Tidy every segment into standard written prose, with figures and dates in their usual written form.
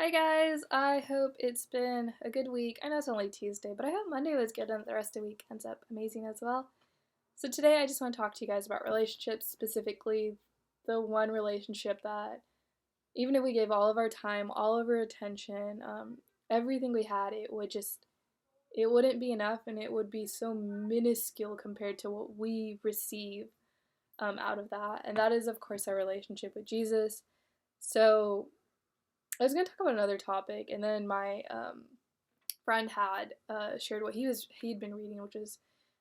Hi guys, I hope it's been a good week. I know it's only Tuesday, but I hope Monday was good and the rest of the week ends up amazing as well. So today I just want to talk to you guys about relationships, specifically the one relationship that even if we gave all of our time, all of our attention, everything we had, it wouldn't be enough and it would be so minuscule compared to what we receive out of that. And that is, of course, our relationship with Jesus. So I was going to talk about another topic, and then my friend had shared what he'd been reading, which is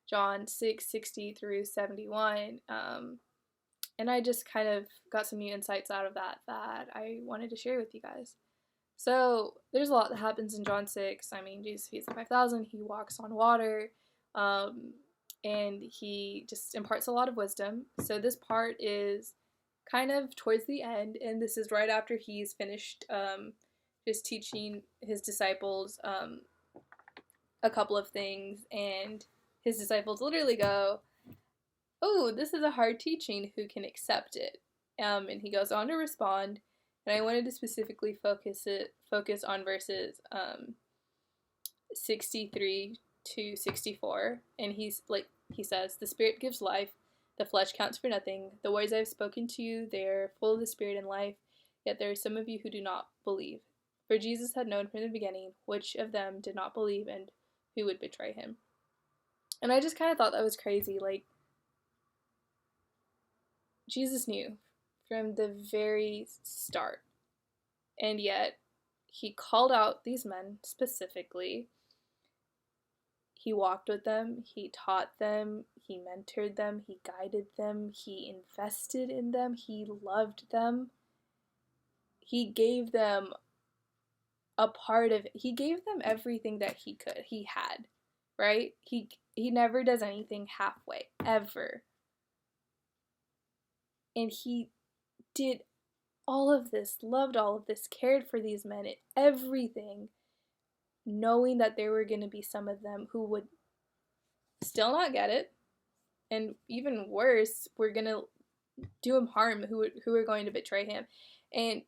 John 6:60 through 71. And I just kind of got some new insights out of that I wanted to share with you guys. So there's a lot that happens in John 6. I mean, Jesus feeds the 5,000. He walks on water, um, and he just imparts a lot of wisdom. So this part is kind of towards the end, and this is right after he's finished just teaching his disciples a couple of things, and his disciples literally go, "Oh, this is a hard teaching. Who can accept it?" And he goes on to respond, and I wanted to specifically focus on verses 63 to 64, and he says, "The Spirit gives life, the flesh counts for nothing. The words I have spoken to you, they are full of the Spirit and life, yet there are some of you who do not believe." For Jesus had known from the beginning which of them did not believe and who would betray him. And I just kind of thought that was crazy. Like, Jesus knew from the very start, and yet he called out these men specifically. He walked with them, he taught them, he mentored them, he guided them, he invested in them, he loved them. He gave them he gave them everything that he had, right? He never does anything halfway, ever. And he did all of this, loved all of this, cared for these men, everything, knowing that there were going to be some of them who would still not get it, and even worse, we're going to do him harm, who are going to betray him. And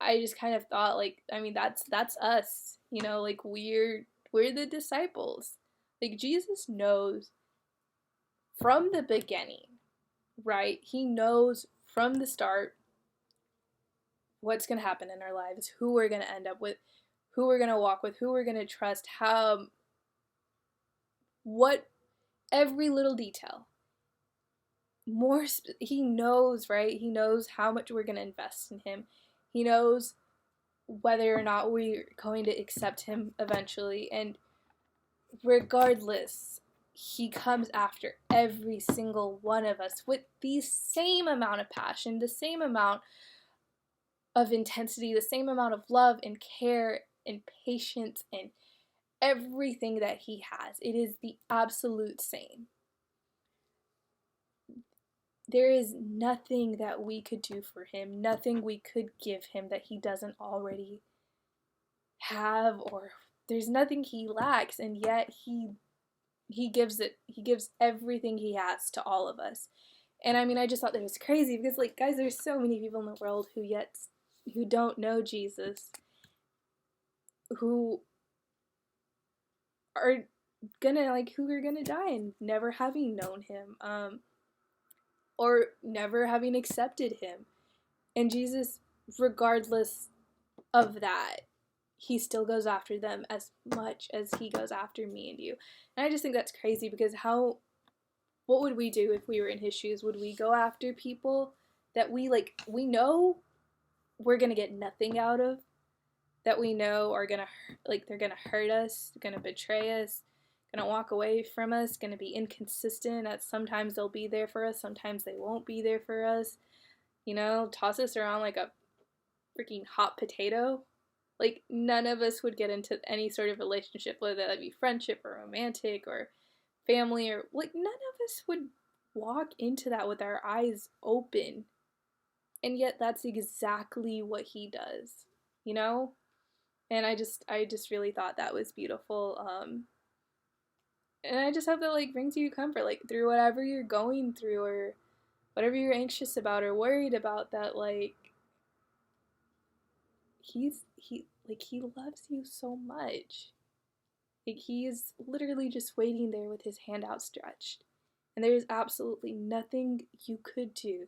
I just kind of thought, like, I mean, that's us, like we're the disciples. Like, Jesus knows from the beginning, right? He knows from the start what's going to happen in our lives, who we're going to end up with, who we're going to walk with, who we're going to trust, how, what, every little detail. He knows, right? He knows how much we're going to invest in him. He knows whether or not we're going to accept him eventually. And regardless, he comes after every single one of us with the same amount of passion, the same amount of intensity, the same amount of love and care and patience and everything that he has. It is the absolute same. There is nothing that we could do for him, nothing we could give him that he doesn't already have, or there's nothing he lacks, and yet he gives everything he has to all of us. And I mean, I just thought that was crazy because, like, guys, there's so many people in the world who don't know Jesus, who are who are gonna die and never having known him, or never having accepted him. And Jesus, regardless of that, he still goes after them as much as he goes after me and you. And I just think that's crazy because what would we do if we were in his shoes? Would we go after people that we know we're going to get nothing out of, that we know are going to, they're going to hurt us, going to betray us, going to walk away from us, going to be inconsistent, that sometimes they'll be there for us, sometimes they won't be there for us, toss us around like a freaking hot potato. Like, none of us would get into any sort of relationship, whether that be friendship or romantic or family, or none of us would walk into that with our eyes open. And yet that's exactly what he does, And I just really thought that was beautiful. And I just hope that brings you comfort, through whatever you're going through or whatever you're anxious about or worried about, that he Like, he loves you so much. Like, he is literally just waiting there with his hand outstretched. And there is absolutely nothing you could do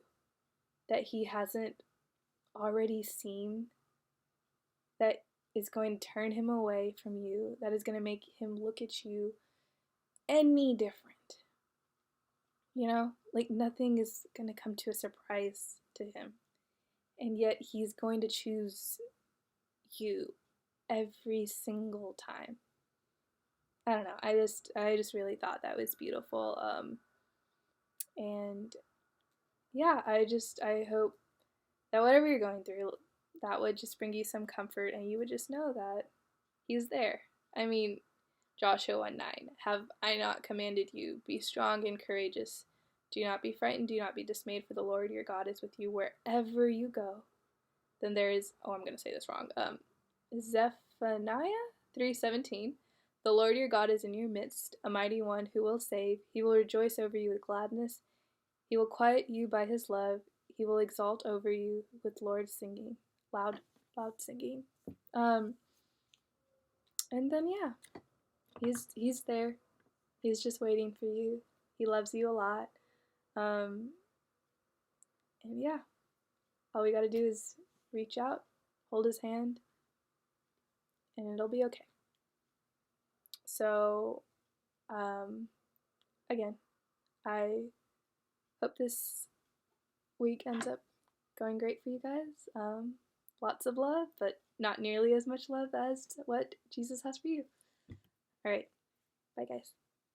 that he hasn't already seen that is going to turn him away from you, that is going to make him look at you any different. You know, like nothing is going to come to a surprise to him. And yet he's going to choose you every single time. I don't know. I just really thought that was beautiful. And yeah, I hope that whatever you're going through, that would just bring you some comfort and you would just know that he's there. I mean, Joshua 1:9, have I not commanded you? Be strong and courageous. Do not be frightened, do not be dismayed, for the Lord your God is with you wherever you go. Then there is, oh, I'm going to say this wrong, Zephaniah 3:17. The Lord your God is in your midst, a mighty one who will save. He will rejoice over you with gladness. He will quiet you by his love. He will exalt over you with Lord singing, loud singing. And then yeah, he's there. He's just waiting for you. He loves you a lot. Um, and yeah, all we gotta do is reach out, hold his hand, and it'll be okay. So, again, I hope this week ends up going great for you guys. Lots of love, but not nearly as much love as what Jesus has for you. All right, bye guys.